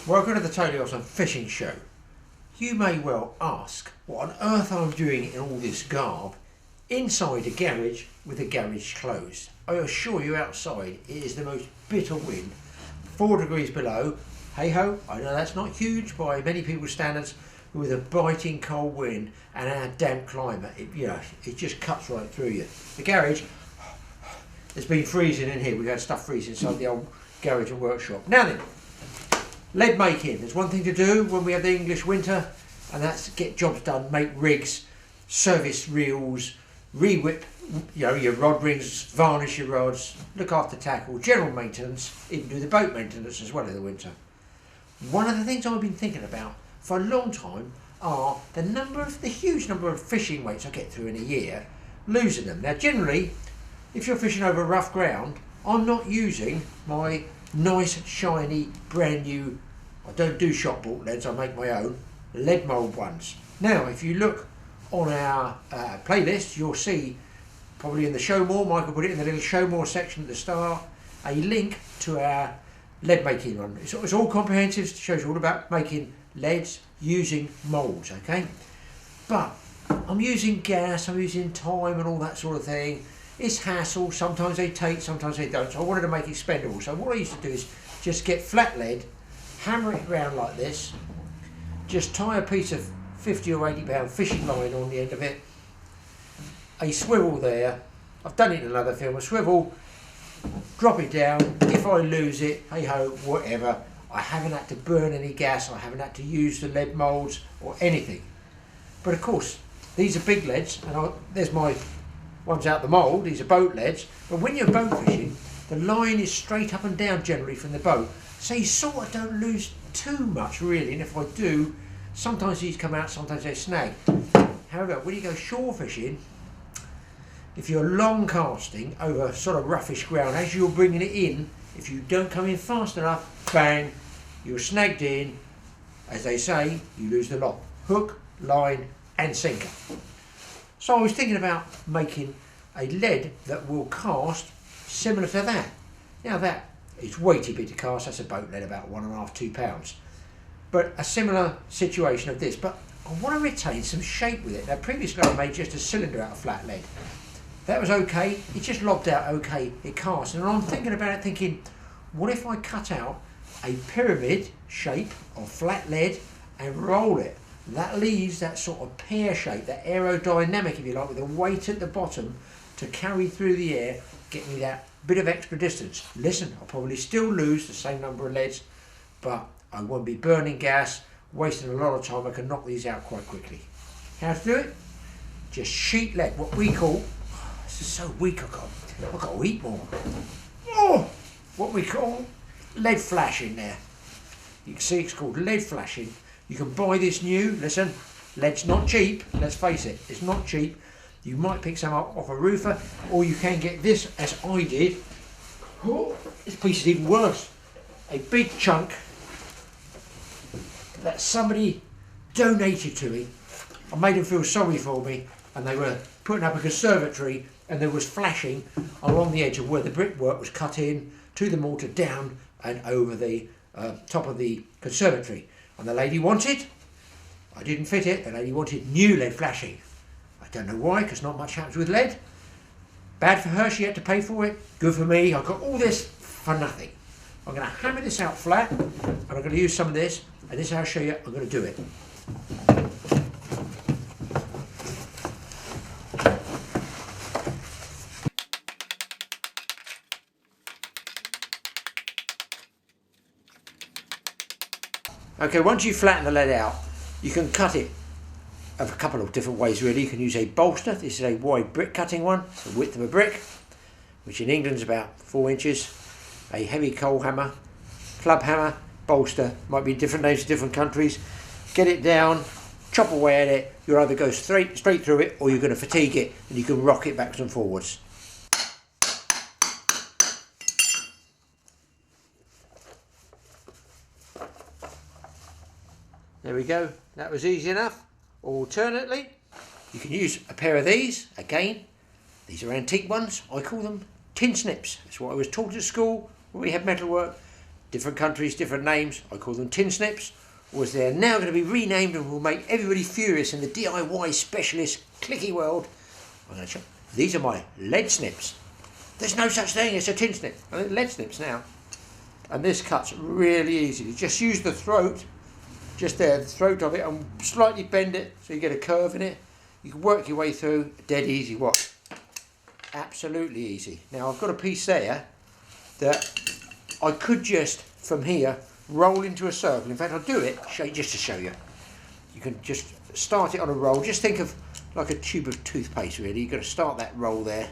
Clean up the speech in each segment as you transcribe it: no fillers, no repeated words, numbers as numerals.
Welcome to the TAOUTDOORS and Fishing Show. You may well ask what on earth I'm doing in all this garb inside a garage with the garage closed. I assure you outside it is the most bitter wind, 4 degrees below. Hey ho, I know that's not huge by many people's standards, but with a biting cold wind and our damp climate, it just cuts right through you. The garage, it's been freezing in here. We've had stuff freezing inside the old garage and workshop. Now then, lead making. There's one thing to do when we have the English winter, and that's get jobs done, make rigs, service reels, re-whip your rod rings, varnish your rods, look after tackle, general maintenance, even do the boat maintenance as well in the winter. One of the things I've been thinking about for a long time are the huge number of fishing weights I get through in a year, losing them. Now generally, if you're fishing over rough ground, I'm not using my nice, shiny, brand new, I don't do shop bought leads, I make my own, lead mould ones. Now, if you look on our playlist, you'll see, probably in the show more, Michael put it in the little show more section at the start, a link to our lead making one. It's all comprehensive, it shows you all about making leads using moulds, okay? But I'm using gas, I'm using time and all that sort of thing. It's hassle, sometimes they take, sometimes they don't. So I wanted to make expendable. So what I used to do is just get flat lead, hammer it around like this, just tie a piece of 50 or 80 pound fishing line on the end of it, a swivel there, I've done it in another film, a swivel, drop it down, if I lose it, hey ho, whatever, I haven't had to burn any gas, I haven't had to use the lead moulds or anything. But of course, these are big leads, and there's my one's out the mould, these are boat leads, but when you're boat fishing, the line is straight up and down generally from the boat, so you sort of don't lose too much really, and if I do, sometimes these come out, sometimes they snag. However, when you go shore fishing, if you're long casting over sort of roughish ground, as you're bringing it in, if you don't come in fast enough, bang, you're snagged in, as they say, you lose the lot. Hook, line and sinker. So I was thinking about making a lead that will cast similar to that. Now that is way too big to cast, that's a boat lead about 1.5 to 2 pounds. But a similar situation of this, but I want to retain some shape with it. Now previously I made just a cylinder out of flat lead. That was okay, it just lobbed out okay, it cast. And I'm thinking about it thinking, what if I cut out a pyramid shape of flat lead and roll it? That leaves that sort of pear shape, that aerodynamic if you like, with a weight at the bottom to carry through the air, get me that bit of extra distance. Listen, I'll probably still lose the same number of leads, but I won't be burning gas, wasting a lot of time. I can knock these out quite quickly. How to do it? Just sheet lead, what we call, this is so weak I've got to eat more. Oh, what we call lead flashing there. You can see it's called lead flashing. You can buy this new, listen, lead's not cheap, let's face it, it's not cheap. You might pick some up off a roofer, or you can get this as I did. Oh, this piece is even worse. A big chunk that somebody donated to me. I made them feel sorry for me, and they were putting up a conservatory, and there was flashing along the edge of where the brickwork was cut in, to the mortar, down and over the top of the conservatory. And the lady wanted, I didn't fit it, the lady wanted new lead flashing. I don't know why, because not much happens with lead. Bad for her, she had to pay for it. Good for me, I got all this for nothing. I'm going to hammer this out flat, and I'm going to use some of this, and this is how I'll show you I'm going to do it. Okay, once you flatten the lead out, you can cut it of a couple of different ways really. You can use a bolster. This is a wide brick cutting one, it's the width of a brick, which in England is about 4 inches. A heavy coal hammer, club hammer, bolster, might be different names in different countries. Get it down, chop away at it, you'll either go straight through it, or you're going to fatigue it and you can rock it backwards and forwards. There we go, that was easy enough. Alternately, you can use a pair of these. Again, these are antique ones. I call them tin snips. That's what I was taught at school when we had metalwork. Different countries, different names. I call them tin snips, or as they're now going to be renamed and will make everybody furious in the DIY specialist clicky world. I'm going to show. These are my lead snips. There's no such thing as a tin snip. I think lead snips now. And this cuts really easily. Just use the throat, just there, the throat of it, and slightly bend it so you get a curve in it. You can work your way through. Dead easy. Watch. Absolutely easy. Now I've got a piece there that I could just from here roll into a circle. In fact, I'll do it just to show you. You can just start it on a roll. Just think of like a tube of toothpaste really. You've got to start that roll there.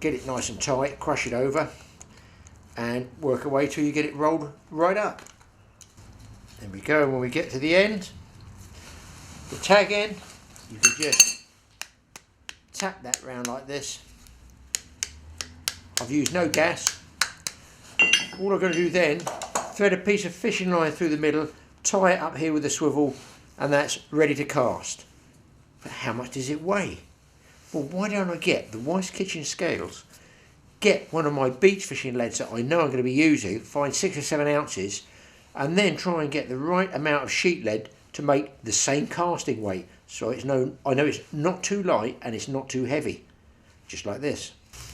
Get it nice and tight, crush it over and work away till you get it rolled right up. There we go. When we get to the end, the tag end, you can just tap that round like this. I've used no gas. All I've got to do then, thread a piece of fishing line through the middle, tie it up here with a swivel, and that's ready to cast. But how much does it weigh? Well, why don't I get the Wife's Kitchen scales, get one of my beach fishing leads that I know I'm going to be using, find 6 or 7 ounces, and then try and get the right amount of sheet lead to make the same casting weight. So I know it's not too light and it's not too heavy. Just like this.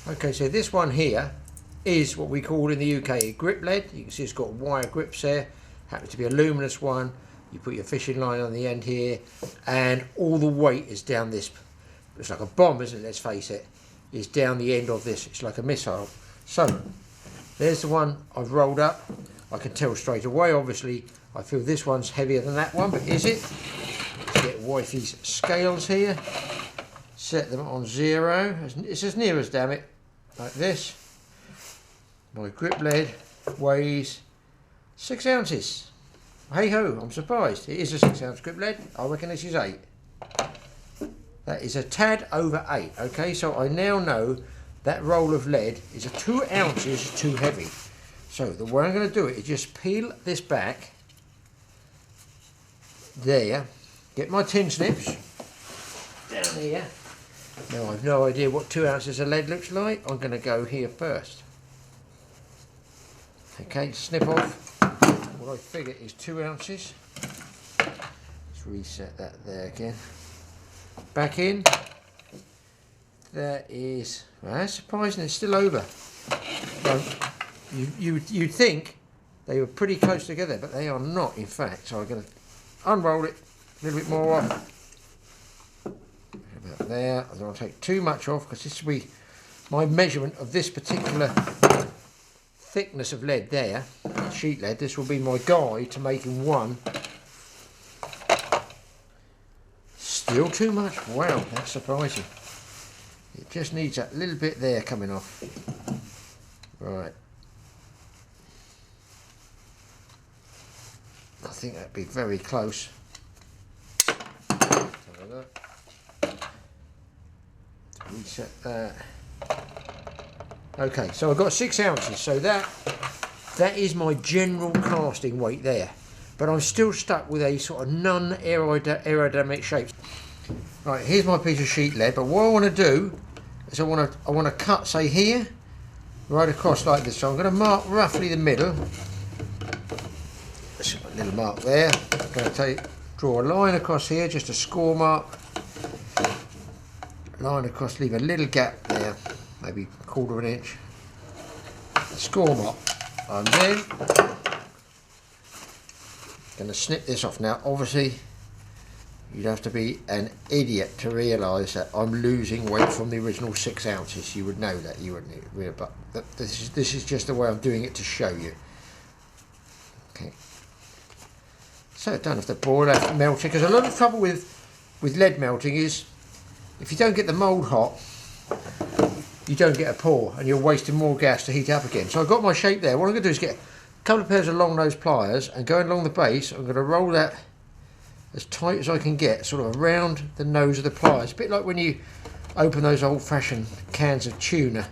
Okay, so this one here is what we call in the UK a grip lead. You can see it's got wire grips there. Happens to be a luminous one. You put your fishing line on the end here, and all the weight is down this. It's like a bomb, isn't it? Let's face it. Is down the end of this. It's like a missile. So there's the one I've rolled up. I can tell straight away. Obviously, I feel this one's heavier than that one, but is it? Let's get Wifey's scales here. Set them on 0. It's as near as, damn it, like this. My grip lead weighs 6 ounces. Hey ho, I'm surprised. It is a 6 ounce grip lead. I reckon this is 8. That is a tad over 8. Okay, so I now know that roll of lead is 2 ounces too heavy. So the way I'm going to do it is just peel this back. There. Get my tin snips down here. Now I've no idea what 2 ounces of lead looks like. I'm going to go here first. Okay, snip off what I figure is 2 ounces. Let's reset that there again. Back in. That is, well, that's surprising, it's still over. You'd think they were pretty close together, but they are not, in fact. So I'm going to unroll it a little bit more off. About there. I don't want to take too much off because this will be my measurement of this particular thickness of lead there, sheet lead. This will be my guide to making one. Still too much. Wow, that's surprising. It just needs that little bit there coming off. Right. I think that'd be very close. Reset that. Okay, so I've got 6 ounces, so that is my general casting weight there. But I'm still stuck with a sort of non-aerodynamic shape. Right, here's my piece of sheet lead, but what I want to do is I want to cut, say here, right across like this. So I'm going to mark roughly the middle. Just a little mark there. I'm going to draw a line across here, just a score mark. Line across, leave a little gap there, maybe 1/4 inch. Score mark. And then going to snip this off. Now obviously you'd have to be an idiot to realise that I'm losing weight from the original 6 ounces. You would know that, you wouldn't, but this is just the way I'm doing it to show you. Okay, so don't have to boil that melting, because a lot of trouble with lead melting is if you don't get the mould hot, you don't get a pour and you're wasting more gas to heat up again. So I've got my shape there. What I'm going to do is get a couple of pairs of long nose pliers and going along the base, I'm going to roll that as tight as I can get, sort of around the nose of the pliers. A bit like when you open those old-fashioned cans of tuna.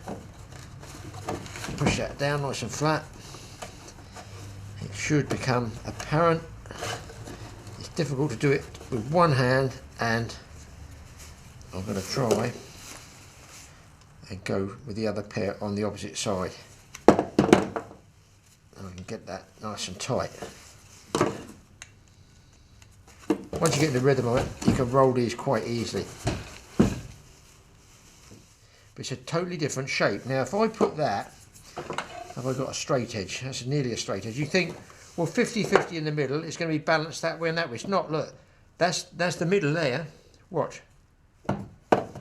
Push that down nice and flat. It should become apparent. It's difficult to do it with one hand, and I'm going to try and go with the other pair on the opposite side. and get that nice and tight. Once you get the rhythm of it, you can roll these quite easily. But it's a totally different shape. Now if I put that, have I got a straight edge? That's nearly a straight edge. You think, well, 50-50 in the middle, it's going to be balanced that way and that way. It's not, look. That's the middle there. Watch.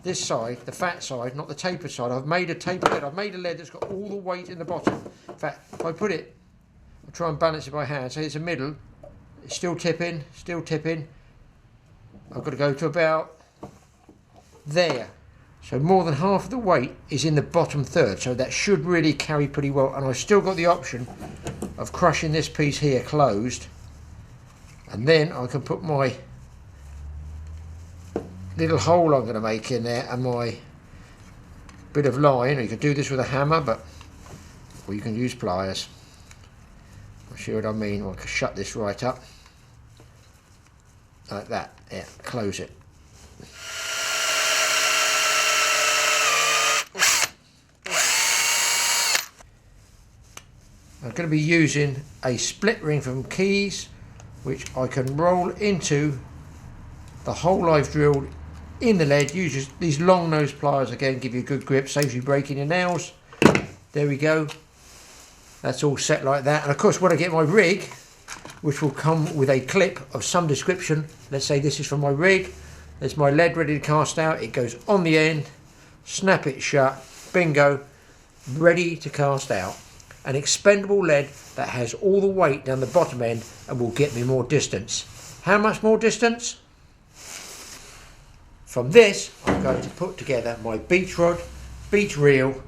This side, the fat side, not the tapered side. I've made a tapered lead. I've made a lead that's got all the weight in the bottom. In fact, if I put it, I'll try and balance it by hand. Say it's a middle. It's still tipping, still tipping. I've got to go to about there. So more than half of the weight is in the bottom third. So that should really carry pretty well. And I've still got the option of crushing this piece here closed. And then I can put my little hole I'm going to make in there and my bit of line. You can do this with a hammer, or you can use pliers. I'll show you what I mean. I can shut this right up like that. Yeah, close it. I'm going to be using a split ring from Keys, which I can roll into the hole I've drilled in the lead. Use these long nose pliers again, give you a good grip, saves you breaking your nails. There we go. That's all set like that. And of course, when I get my rig, which will come with a clip of some description, let's say this is from my rig, there's my lead ready to cast out, it goes on the end, snap it shut, bingo, ready to cast out. An expendable lead that has all the weight down the bottom end and will get me more distance. How much more distance? From this, I'm going to put together my beach rod, beach reel,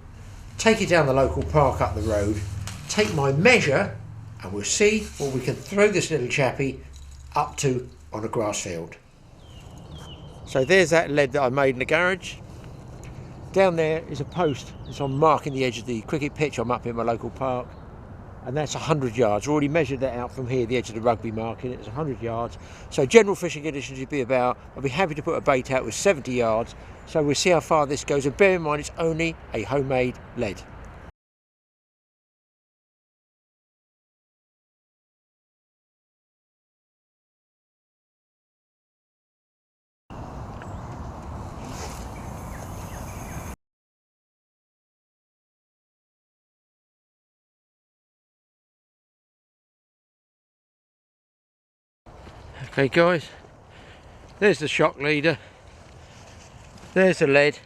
take it down the local park up the road, take my measure, and we'll see what we can throw this little chappie up to on a grass field. So there's that lead that I made in the garage. Down there is a post. It's on marking the edge of the cricket pitch. I'm up in my local park, and that's 100 yards. I already measured that out from here, the edge of the rugby marking. It's 100 yards. So general fishing conditions would be about, I'll be happy to put a bait out with 70 yards. So we'll see how far this goes, and bear in mind it's only a homemade lead. Okay guys, there's the shock leader, there's the lead,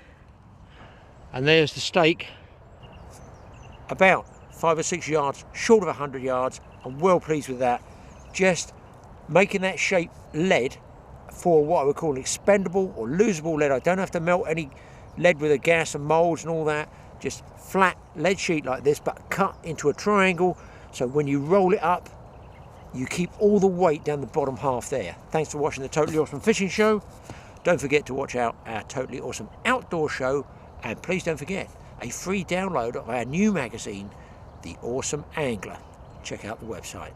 and there's the stake, about 5 or 6 yards short of 100 yards. I'm well pleased with that. Just making that shape lead for what I would call an expendable or losable lead. I don't have to melt any lead with a gas and moulds and all that. Just flat lead sheet like this, but cut into a triangle, so when you roll it up, you keep all the weight down the bottom half there. Thanks for watching the Totally Awesome Fishing Show. Don't forget to watch out our Totally Awesome Outdoor Show, and please don't forget a free download of our new magazine, The Awesome Angler. Check out the website.